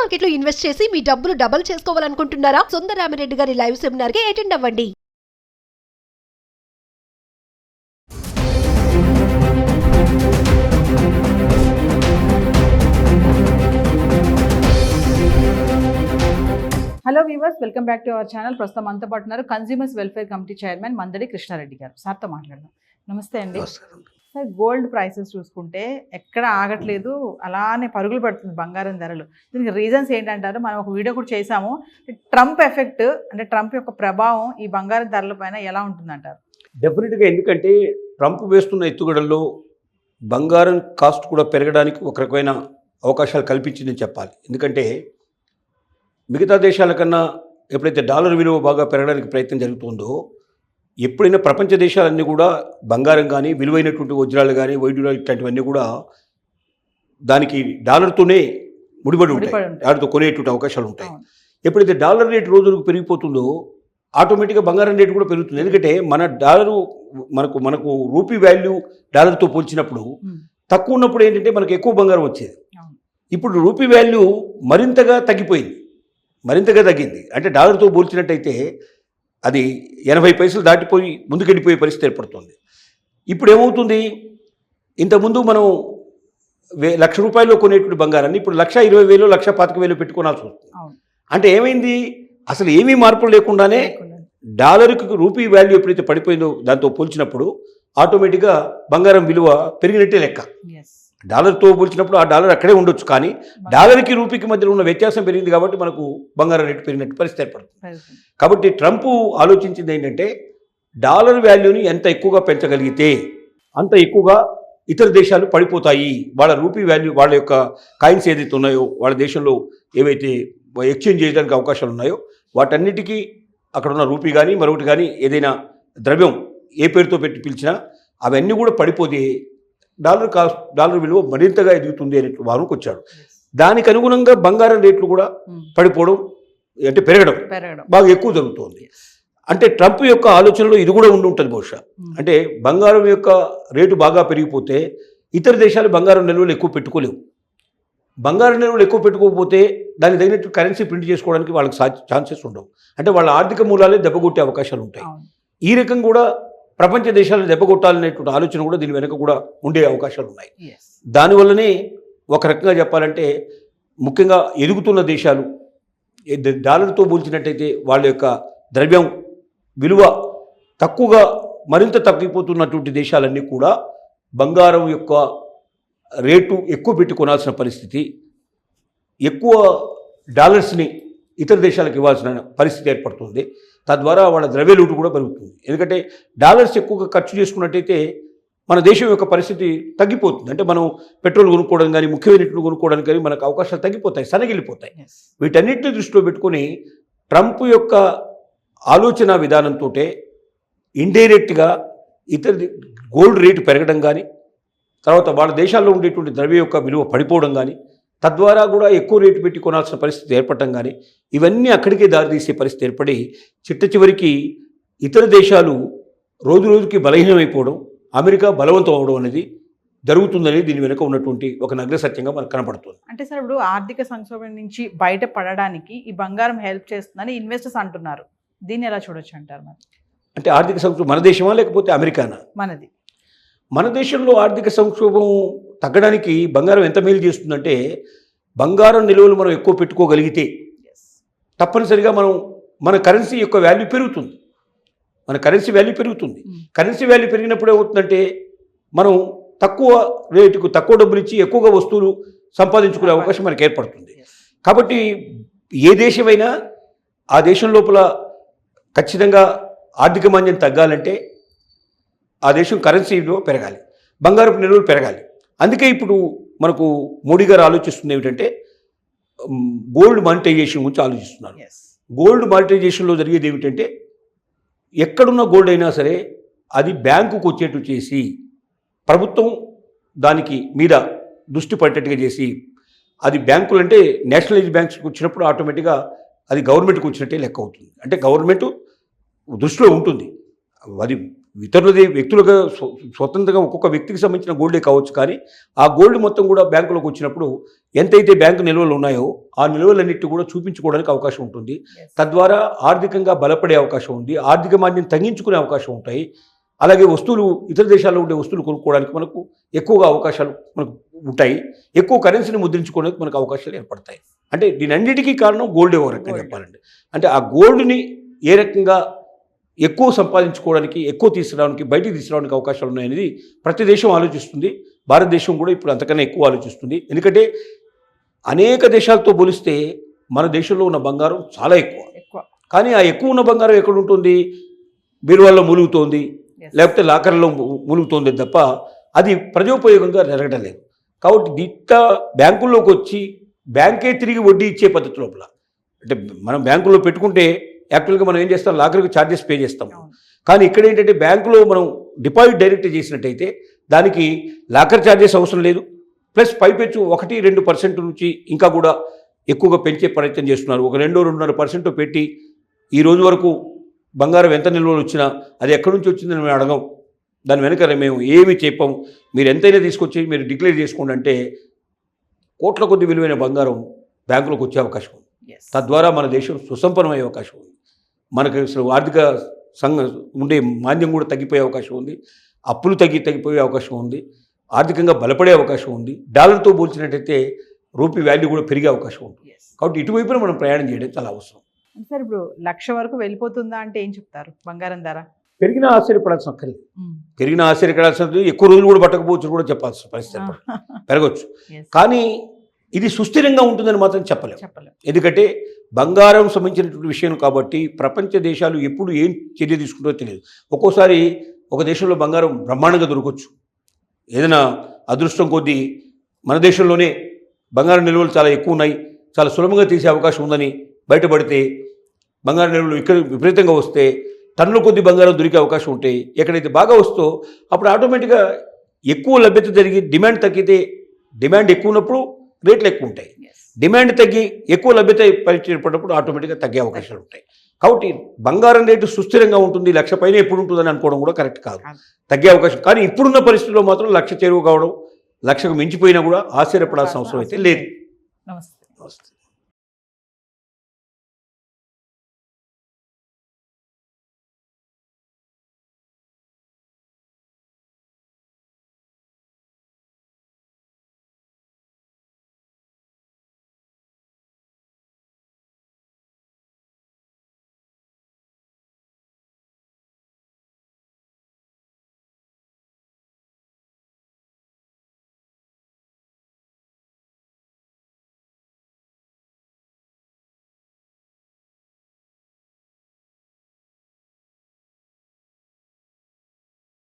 Market లో invest చేసి మీ డబ్బులు డబుల్ చేసుకోవాలనుకుంటున్నారా? సుందరరామిరెడ్డి గారి లైవ్ సెమినార్ కి అటెండ్ అవ్వండి. Hello viewers, welcome back to our channel. ప్రస్తుతం మనతో పాటు ఉన్నారు consumers welfare committee chairman Mandadi Krishnareddy గారు. సార్తో మాట్లాడదాం. నమస్తే అండి. సార్, గోల్డ్ ప్రైసెస్ చూసుకుంటే ఎక్కడ ఆగట్లేదు, అలానే పరుగులు పెడుతుంది బంగారం ధరలు. దీనికి రీజన్స్ ఏంటంటారు? మనం ఒక వీడియో కూడా చేసాము. ట్రంప్ ఎఫెక్ట్, అంటే ట్రంప్ యొక్క ప్రభావం ఈ బంగారం ధరల పైన ఎలా ఉంటుందంటారు? డెఫినెట్గా. ఎందుకంటే ట్రంప్ వేస్తున్న ఎత్తుగడల్లో బంగారం కాస్ట్ కూడా పెరగడానికి ఒక రకమైన అవకాశాలు కల్పించిందని చెప్పాలి. ఎందుకంటే మిగతా దేశాల కన్నా ఎప్పుడైతే డాలర్ విలువ బాగా పెరగడానికి ప్రయత్నం జరుగుతుందో, ఎప్పుడైనా ప్రపంచ దేశాలన్నీ కూడా బంగారం కానీ, విలువైనటువంటి వజ్రాలు కానీ, వైడ్యూరాలు ఇట్లాంటివన్నీ కూడా దానికి డాలర్తోనే ముడిపడి ఉంటాయి, దానితో కొనేటువంటి అవకాశాలు ఉంటాయి. ఎప్పుడైతే డాలర్ రేటు రోజులకు పెరిగిపోతుందో ఆటోమేటిక్గా బంగారం రేటు కూడా పెరుగుతుంది. ఎందుకంటే మన డాలరు మనకు రూపీ వాల్యూ డాలర్తో పోల్చినప్పుడు తక్కువ ఉన్నప్పుడు ఏంటంటే మనకు ఎక్కువ బంగారం వచ్చేది. ఇప్పుడు రూపీ వాల్యూ మరింతగా తగ్గిపోయింది, మరింతగా తగ్గింది. అంటే డాలర్తో పోల్చినట్టయితే అది 80 పైసలు దాటిపోయి ముందుకెళ్ళిపోయే పరిస్థితి ఏర్పడుతుంది. ఇప్పుడు ఏమవుతుంది, ఇంతకుముందు మనం 1,00,000 రూపాయలు కొనేటువంటి బంగారాన్ని ఇప్పుడు 1,20,000 1,25,000 పెట్టుకోవాల్సి వస్తుంది. అంటే ఏమైంది, అసలు ఏమీ మార్పులు లేకుండానే డాలర్కి రూపీ వాల్యూ ఎప్పుడైతే పడిపోయిందో దాంతో పోల్చినప్పుడు ఆటోమేటిక్గా బంగారం విలువ పెరిగినట్టే లెక్క. డాలర్తో పోల్చినప్పుడు ఆ డాలర్ అక్కడే ఉండొచ్చు, కానీ డాలర్కి రూపీకి మధ్యలో ఉన్న వ్యత్యాసం పెరిగింది కాబట్టి మనకు బంగారం రేటు పెరిగినట్టు పరిస్థితి ఏర్పడుతుంది. కాబట్టి ట్రంప్ ఆలోచించింది ఏంటంటే, డాలర్ వాల్యూని ఎంత ఎక్కువగా పెంచగలిగితే అంత ఎక్కువగా ఇతర దేశాలు పడిపోతాయి. వాళ్ళ రూపీ వాల్యూ, వాళ్ళ యొక్క కాయిన్స్ ఏదైతే ఉన్నాయో, వాళ్ళ దేశంలో ఏవైతే ఎక్స్చేంజ్ చేయడానికి అవకాశాలు ఉన్నాయో వాటన్నిటికీ అక్కడ ఉన్న రూపీ కానీ మరొకటి కానీ ఏదైనా ద్రవ్యం ఏ పేరుతో పెట్టి పిలిచినా అవన్నీ కూడా పడిపోతే డాలర్ విలువ మరింతగా ఎదుగుతుంది అనే వాదనకు వచ్చాడు. దానికి అనుగుణంగా బంగారం రేట్లు కూడా పడిపోవడం, అంటే పెరగడం బాగా ఎక్కువ జరుగుతుంది. అంటే ట్రంప్ యొక్క ఆలోచనలో ఇది కూడా ఉండి ఉంటుంది బహుశా. అంటే బంగారం యొక్క రేటు బాగా పెరిగిపోతే ఇతర దేశాలు బంగారం నిల్వలు ఎక్కువ పెట్టుకోలేవు. బంగారం నిల్వలు ఎక్కువ పెట్టుకోకపోతే దానికి తగినట్టు కరెన్సీ ప్రింట్ చేసుకోవడానికి వాళ్ళకి ఛాన్సెస్ ఉండవు. అంటే వాళ్ళ ఆర్థిక మూలాలే దెబ్బకొట్టే అవకాశాలు ఉంటాయి. ఈ రకం కూడా ప్రపంచ దేశాలను దెబ్బకొట్టాలనేటువంటి ఆలోచన కూడా దీని వెనక కూడా ఉండే అవకాశాలు ఉన్నాయి. దానివల్లనే ఒక రకంగా చెప్పాలంటే, ముఖ్యంగా ఎదుగుతున్న దేశాలు డాలర్తో పోల్చినట్టయితే వాళ్ళ యొక్క ద్రవ్యం విలువ తక్కువగా మరింత తగ్గిపోతున్నటువంటి దేశాలన్నీ కూడా బంగారం యొక్క రేటు ఎక్కువ పెట్టి కొనాల్సిన పరిస్థితి, ఎక్కువ డాలర్స్ని ఇతర దేశాలకు ఇవ్వాల్సిన పరిస్థితి ఏర్పడుతుంది. తద్వారా వాళ్ళ ద్రవ్య లోటు కూడా పెరుగుతుంది. ఎందుకంటే డాలర్స్ ఎక్కువగా ఖర్చు చేసుకున్నట్టయితే మన దేశం యొక్క పరిస్థితి తగ్గిపోతుంది. అంటే మనం పెట్రోల్ కొనుక్కోవడం కానీ, ముఖ్యమైనటువంటి కొనుక్కోవడానికి కానీ మనకు అవకాశాలు తగ్గిపోతాయి, సన్నగిలిపోతాయి. వీటన్నిటిని దృష్టిలో పెట్టుకొని ట్రంప్ యొక్క ఆలోచన విధానంతో ఇండైరెక్ట్గా ఇతర గోల్డ్ రేటు పెరగడం కానీ, తర్వాత వాళ్ళ దేశాల్లో ఉండేటువంటి ద్రవ్య యొక్క విలువ పడిపోవడం కానీ, తద్వారా కూడా ఎక్కువ రేటు పెట్టి కొనాల్సిన పరిస్థితి ఏర్పడటం కానీ, ఇవన్నీ అక్కడికే దారితీసే పరిస్థితి ఏర్పడి చిట్ట చివరికి ఇతర దేశాలు రోజు రోజుకి బలహీనమైపోవడం, అమెరికా బలవంతం అవడం అనేది జరుగుతుందని దీని వెనుక ఉన్నటువంటి ఒక నగ్న సత్యంగా మనకు కనపడుతుంది. అంటే సార్, ఇప్పుడు ఆర్థిక సంక్షోభం నుంచి బయటపడడానికి ఈ బంగారం హెల్ప్ చేస్తుందని ఇన్వెస్టర్స్ అంటున్నారు. దీన్ని ఎలా చూడొచ్చు అంటారు? మరి అంటే ఆర్థిక సంక్షోభం మన దేశమా లేకపోతే అమెరికానా? మనది. మన దేశంలో ఆర్థిక సంక్షోభం తగ్గడానికి బంగారం ఎంత మేలు చేస్తుందంటే, బంగారం నిల్వలు మనం ఎక్కువ పెట్టుకోగలిగితే తప్పనిసరిగా మన కరెన్సీ యొక్క వాల్యూ పెరుగుతుంది. మన కరెన్సీ వాల్యూ పెరుగుతుంది. కరెన్సీ వాల్యూ పెరిగినప్పుడు ఏమవుతుందంటే, మనం తక్కువ రేటుకు తక్కువ డబ్బులు ఇచ్చి ఎక్కువగా వస్తువులు సంపాదించుకునే అవకాశం మనకు ఏర్పడుతుంది. కాబట్టి ఏ దేశమైనా ఆ దేశం లోపల ఖచ్చితంగా ఆర్థిక మాంద్యం తగ్గాలంటే ఆ దేశం కరెన్సీలో పెరగాలి, బంగారపు నిల్వలు పెరగాలి. అందుకే ఇప్పుడు మనకు మోడీ గారు ఆలోచిస్తుంది ఏమిటంటే, గోల్డ్ మానిటైజేషన్ గురించి ఆలోచిస్తున్నారు. గోల్డ్ మానిటైజేషన్లో జరిగేది ఏమిటంటే, ఎక్కడున్న గోల్డ్ అయినా సరే అది బ్యాంకుకు వచ్చేట్టు చేసి, ప్రభుత్వం దానికి మీద దృష్టి పడేటట్టుగా చేసి, అది బ్యాంకులు అంటే నేషనలైజ్ బ్యాంక్స్కి వచ్చినప్పుడు ఆటోమేటిక్గా అది గవర్నమెంట్కి వచ్చినట్టే లెక్క అవుతుంది. అంటే గవర్నమెంట్ దృష్టిలో ఉంటుంది. అది ఇతరులది వ్యక్తులుగా స్వతంత్రంగా ఒక్కొక్క వ్యక్తికి సంబంధించిన గోల్డే కావచ్చు, కానీ ఆ గోల్డ్ మొత్తం కూడా బ్యాంకులోకి వచ్చినప్పుడు ఎంతైతే బ్యాంకు నిల్వలు ఉన్నాయో ఆ నిల్వలన్నిటి కూడా చూపించుకోవడానికి అవకాశం ఉంటుంది. తద్వారా ఆర్థికంగా బలపడే అవకాశం ఉంది, ఆర్థిక మాంద్యం తగ్గించుకునే అవకాశం ఉంటాయి. అలాగే వస్తువులు, ఇతర దేశాల్లో ఉండే వస్తువులు కొనుక్కోవడానికి మనకు ఎక్కువగా అవకాశాలు మనకు ఉంటాయి. ఎక్కువ కరెన్సీని ముద్రించుకోవడానికి మనకు అవకాశాలు ఏర్పడతాయి. అంటే దీనన్నిటికీ కారణం గోల్డ్ ఓ రకంగా చెప్పాలండి. అంటే ఆ గోల్డ్ని ఏ రకంగా ఎక్కువ సంపాదించుకోవడానికి, ఎక్కువ తీసుకురావడానికి, బయటికి తీసుకురావడానికి అవకాశాలు ఉన్నాయనేది ప్రతి దేశం ఆలోచిస్తుంది. భారతదేశం కూడా ఇప్పుడు అంతకన్నా ఎక్కువ ఆలోచిస్తుంది. ఎందుకంటే అనేక దేశాలతో పోలిస్తే మన దేశంలో ఉన్న బంగారం చాలా ఎక్కువ. కానీ ఆ ఎక్కువ ఉన్న బంగారం ఎక్కడ ఉంటుంది? బీరువాల్లో మూలుగుతోంది, లేకపోతే లాకర్లో మూలుగుతోంది తప్ప అది ప్రజోపయోగంగా జరగడం లేదు. కాబట్టి దిట్ట బ్యాంకుల్లోకి వచ్చి బ్యాంకే తిరిగి వడ్డీ ఇచ్చే పద్ధతి లోపల, అంటే మనం బ్యాంకుల్లో పెట్టుకుంటే యాక్చువల్గా మనం ఏం చేస్తాం, లాకర్కి ఛార్జెస్ పే చేస్తాం. కానీ ఇక్కడ ఏంటంటే బ్యాంకులో మనం డిపాజిట్ డైరెక్ట్ చేసినట్టయితే దానికి లాకర్ ఛార్జెస్ అవసరం లేదు. ప్లస్ పైపెచ్చు 1-2% నుంచి ఇంకా కూడా ఎక్కువగా పెంచే ప్రయత్నం చేస్తున్నారు. ఒక 2-2.5% పెట్టి ఈ రోజు వరకు బంగారం ఎంత నిల్వలు వచ్చినా అది ఎక్కడి నుంచి వచ్చిందని మేము అడగం. దాని వెనక మేము ఏమి చెప్పాము, మీరు ఎంతైనా తీసుకొచ్చి మీరు డిక్లేర్ చేసుకోండి అంటే కోట్ల కొద్ది విలువైన బంగారం బ్యాంకులోకి వచ్చే అవకాశం ఉంది. తద్వారా మన దేశం సుసంపన్నమయ్యే అవకాశం ఉంది. మనకు అసలు ఆర్థిక ఉండే మాంద్యం కూడా తగ్గిపోయే అవకాశం ఉంది. అప్పులు తగ్గిపోయే అవకాశం ఉంది. ఆర్థికంగా బలపడే అవకాశం ఉంది. డాలర్తో పోల్చినట్టయితే రూపీ వాల్యూ కూడా పెరిగే అవకాశం ఉంటుంది. కాబట్టి ఇటువైపున మనం ప్రయాణం చేయడం చాలా అవసరం. సార్ ఇప్పుడు 1,00,000 వరకు వెళ్ళిపోతుందా అంటే ఏం చెప్తారు? బంగారం ధర పెరిగినా ఆశ్చర్యపడాల్సిన అక్కర్లేదు. పెరిగినా ఆశ్చర్యపడాల్సిన, ఎక్కువ రోజులు కూడా పట్టకపోవచ్చు కూడా చెప్పాల్సిన పరిస్థితి పెరగచ్చు. కానీ ఇది సుస్థిరంగా ఉంటుందని మాత్రం చెప్పలేము. ఎందుకంటే బంగారం సంబంధించినటువంటి విషయం కాబట్టి ప్రపంచ దేశాలు ఎప్పుడు ఏం చర్య తీసుకుంటారో తెలియదు. ఒక్కోసారి ఒక దేశంలో బంగారం బ్రహ్మాండంగా దొరకవచ్చు. ఏదైనా అదృష్టం కొద్దీ మన దేశంలోనే బంగారం నిల్వలు చాలా ఎక్కువ ఉన్నాయి, చాలా సులభంగా తీసే అవకాశం ఉందని బయటపడితే, బంగారం నిల్వలు ఇక్కడ విపరీతంగా వస్తే టన్నుల కొద్ది బంగారం దొరికే అవకాశం ఉంటాయి. ఎక్కడైతే బాగా వస్తో అప్పుడు ఆటోమేటిక్గా ఎక్కువ లభ్యత జరిగి డిమాండ్ తగ్గితే, డిమాండ్ ఎక్కువ ఉన్నప్పుడు రేట్లు ఎక్కువ ఉంటాయి. డిమాండ్ తగ్గి ఎక్కువ లభ్యత ఏర్పడినప్పుడు ఆటోమేటిక్గా తగ్గే అవకాశాలు ఉంటాయి. కాబట్టి బంగారం రేటు సుస్థిరంగా ఉంటుంది, 1,00,000 పైన ఎప్పుడు ఉంటుందని అనుకోవడం కూడా కరెక్ట్ కాదు. తగ్గే అవకాశం. కానీ ఇప్పుడున్న పరిస్థితుల్లో మాత్రం 1,00,000 చేరువ కావడం, 1,00,000కు మించిపోయినా కూడా ఆశ్చర్యపడాల్సిన అవసరం అయితే లేదు. నమస్తే.